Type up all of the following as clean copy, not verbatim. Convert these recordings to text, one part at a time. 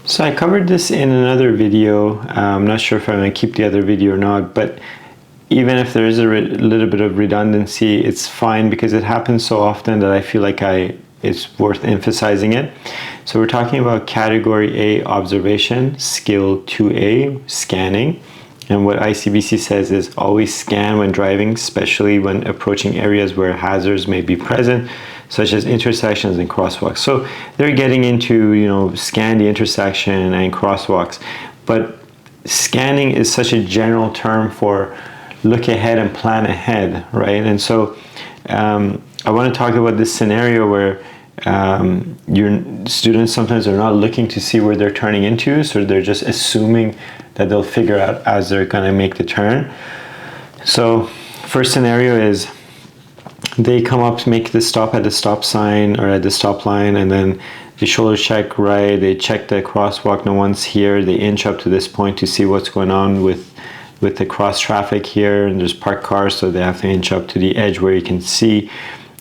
So I covered this in another video. I'm not sure if I'm going to keep the other video or not, but even if there is a little bit of redundancy, it's fine because it happens so often that I feel like it's worth emphasizing it. So we're talking about Category A observation, Skill 2A, scanning. And what ICBC says is always scan when driving, especially when approaching areas where hazards may be present, such as intersections and crosswalks. So they're getting into, scan the intersection and crosswalks. But scanning is such a general term for look ahead and plan ahead, right? And so I want to talk about this scenario where your students sometimes are not looking to see where they're turning into, so they're just assuming that they'll figure out as they're going to make the turn. So first scenario is they come up to make the stop at the stop sign or at the stop line, and then they shoulder check right, they check the crosswalk, no one's here, they inch up to this point to see what's going on with the cross traffic here, and there's parked cars, so they have to inch up to the edge where you can see,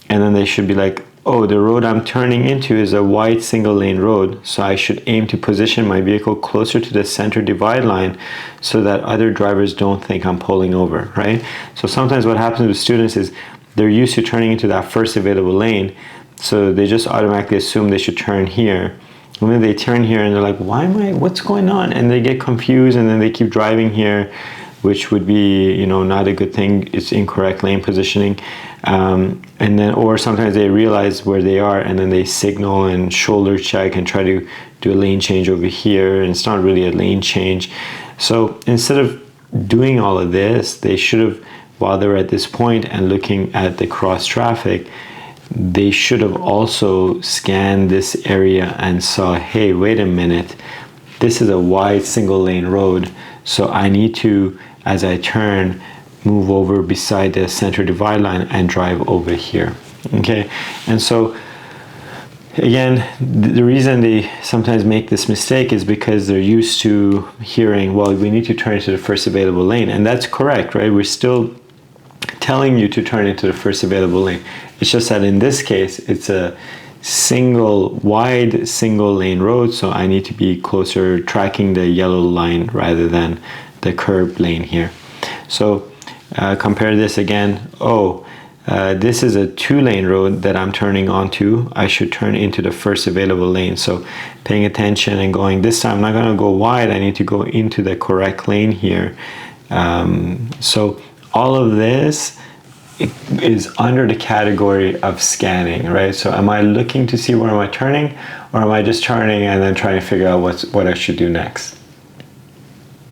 and then they should be like, oh, the road I'm turning into is a wide single lane road, so I should aim to position my vehicle closer to the center divide line so that other drivers don't think I'm pulling over, right? So sometimes what happens with students is they're used to turning into that first available lane, so they just automatically assume they should turn here. And then they turn here and they're like, what's going on? And they get confused, and then they keep driving here, which would be, not a good thing. It's incorrect lane positioning. And then, or sometimes they realize where they are and then they signal and shoulder check and try to do a lane change over here, and it's not really a lane change. So instead of doing all of this, they should have, while they're at this point and looking at the cross traffic, they should have also scanned this area and saw, hey, wait a minute, this is a wide single lane road, so I need to, as I turn, move over beside the center divide line and drive over here. Okay, and so again, the reason they sometimes make this mistake is because they're used to hearing, well, we need to turn into the first available lane, and that's correct, right? We're still telling you to turn into the first available lane. It's just that in this case, it's a wide single lane road, so I need to be closer tracking the yellow line rather than the curved lane here. So compare this again. This is a 2-lane road that I'm turning onto. I should turn into the first available lane. So paying attention and going, this time I'm not going to go wide, I need to go into the correct lane here. So all of this is under the category of scanning, right? So am I looking to see where am I turning, or am I just turning and then trying to figure out what I should do next?